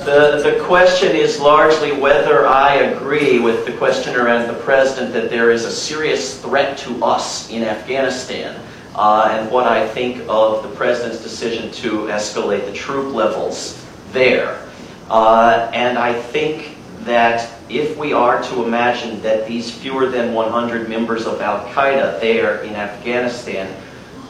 The question is largely whether I agree with the questioner and the president that there is a serious threat to us in Afghanistan, and what I think of the president's decision to escalate the troop levels there. And I think that if we are to imagine that these fewer than 100 members of Al-Qaeda there in Afghanistan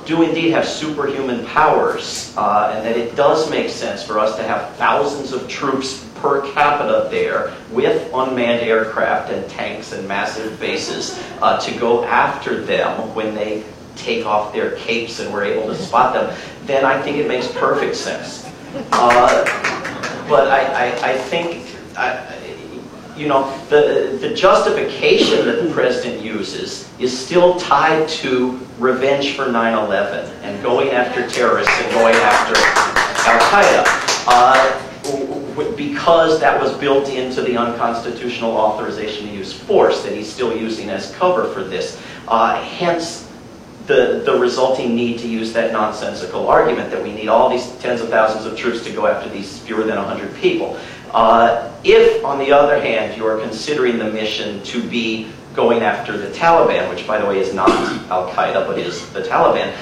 do indeed have superhuman powers, and that it does make sense for us to have thousands of troops per capita there with unmanned aircraft and tanks and massive bases to go after them when they take off their capes and we're able to spot them, then I think it makes perfect sense. But I think, you know, the justification that the president uses is still tied to revenge for 9/11 and going after terrorists and going after Al-Qaeda, because that was built into the unconstitutional authorization to use force that he's still using as cover for this. Hence, the resulting need to use that nonsensical argument that we need all these tens of thousands of troops to go after these fewer than 100 people. If, on the other hand, you are considering the mission to be going after the Taliban, which, by the way, is not Al-Qaeda, but is the Taliban,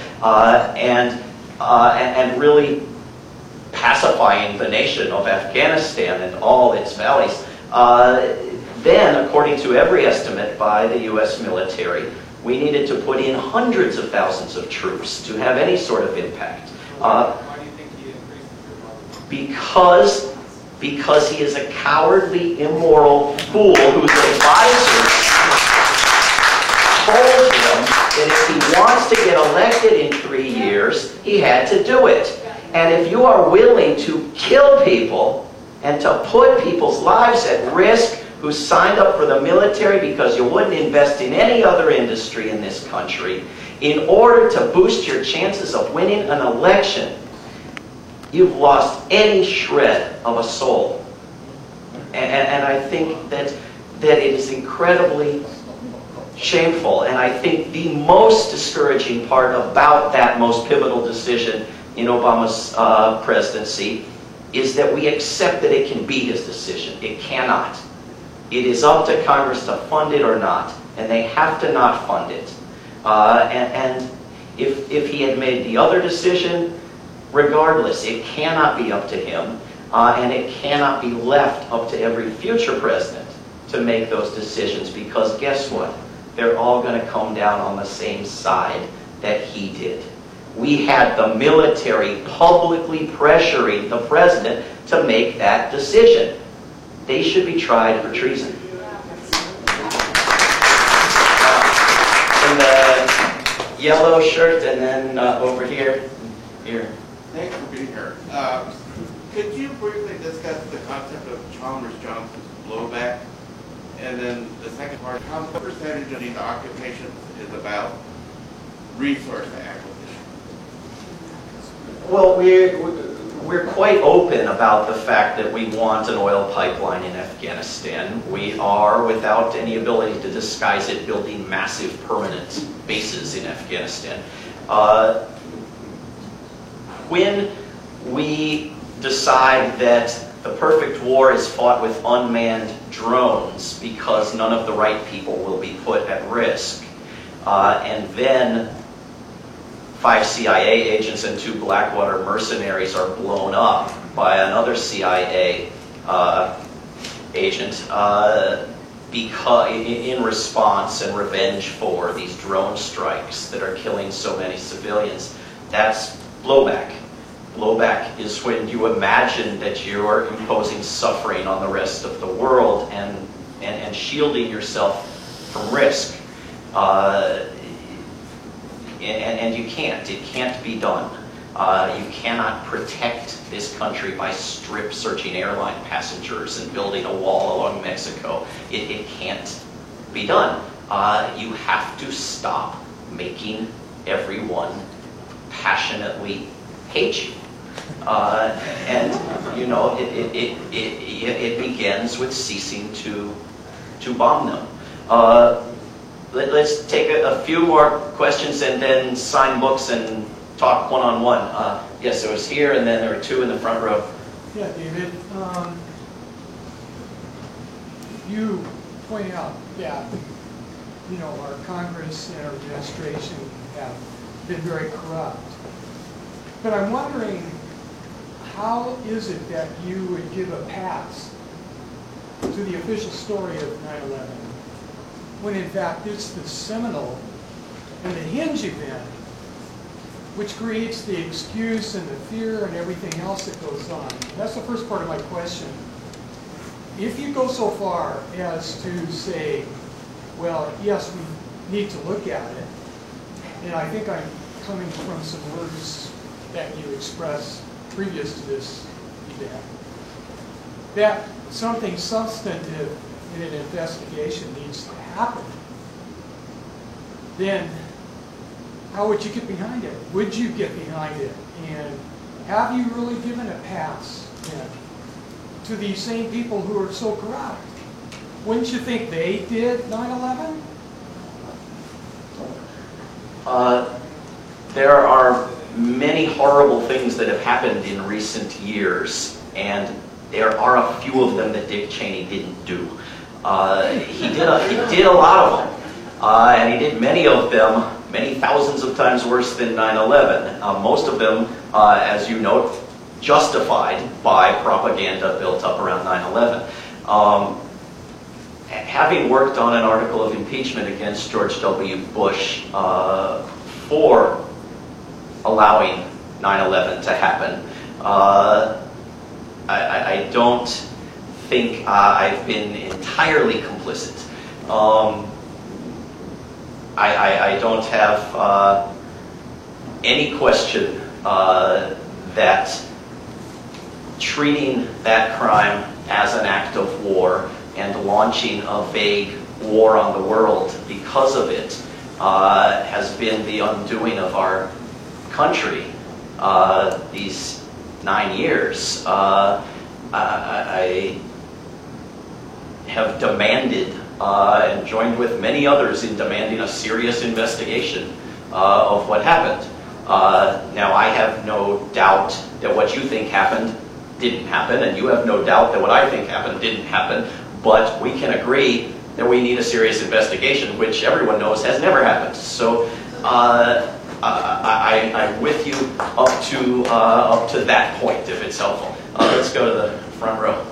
and really pacifying the nation of Afghanistan and all its valleys, then, according to every estimate by the U.S. military, we needed to put in hundreds of thousands of troops to have any sort of impact. Why do you think he increased the troop levels? Because he is a cowardly, immoral fool whose advisors told him that if he wants to get elected in 3 years, he had to do it. And if you are willing to kill people and to put people's lives at risk who signed up for the military because you wouldn't invest in any other industry in this country, in order to boost your chances of winning an election, you've lost any shred of a soul. And I think that it is incredibly shameful. And I think the most discouraging part about that most pivotal decision in Obama's presidency is that we accept that it can be his decision. It cannot. It is up to Congress to fund it or not, and they have to not fund it. And if he had made the other decision, regardless, it cannot be up to him, and it cannot be left up to every future president to make those decisions, because guess what? They're all going to come down on the same side that he did. We had the military publicly pressuring the president to make that decision. They should be tried for treason. In the yellow shirt, and then over here. Thanks for being here. Could you briefly discuss the concept of Chalmers-Johnson's blowback? And then the second part, how what percentage of these occupations is about resource acquisition? Well, we're quite open about the fact that we want an oil pipeline in Afghanistan. We are, without any ability to disguise it, building massive permanent bases in Afghanistan. When we decide that the perfect war is fought with unmanned drones because none of the right people will be put at risk, and then 5 CIA agents and 2 Blackwater mercenaries are blown up by another CIA agent because in response and revenge for these drone strikes that are killing so many civilians, that's blowback. Blowback is when you imagine that you're imposing suffering on the rest of the world and shielding yourself from risk. And you can't. It can't be done. You cannot protect this country by strip searching airline passengers and building a wall along Mexico. It can't be done. You have to stop making everyone passionately hate you. And you know, it begins with ceasing to bomb them. Let's take a few more questions and then sign books and talk one-on-one. Yes, it was here, and then there were 2 in the front row. Yeah, David. you point out that, you know, our Congress and our administration have been very corrupt. But I'm wondering, how is it that you would give a pass to the official story of 9/11, when in fact it's the seminal and the hinge event which creates the excuse and the fear and everything else that goes on? That's the first part of my question. If you go so far as to say, well, yes, we need to look at it, and I think I'm coming from some words that you expressed previous to this event, that something substantive in an investigation needs to happen, then how would you get behind it? Would you get behind it? And have you really given a pass then to these same people who are so corrupt? Wouldn't you think they did 9/11? There are many horrible things that have happened in recent years, and there are a few of them that Dick Cheney didn't do. He did a lot of them, and he did many of them, many thousands of times worse than 9/11. Most of them, as you note, justified by propaganda built up around 9/11. Having worked on an article of impeachment against George W. Bush for allowing 9/11 to happen, I don't think I've been entirely complicit. I don't have any question that treating that crime as an act of war and launching a vague war on the world because of it has been the undoing of our country these 9 years. I have demanded and joined with many others in demanding a serious investigation of what happened. Now, I have no doubt that what you think happened didn't happen, and you have no doubt that what I think happened didn't happen, but we can agree that we need a serious investigation, which everyone knows has never happened. So I'm with you up to that point, if it's helpful. Let's go to the front row.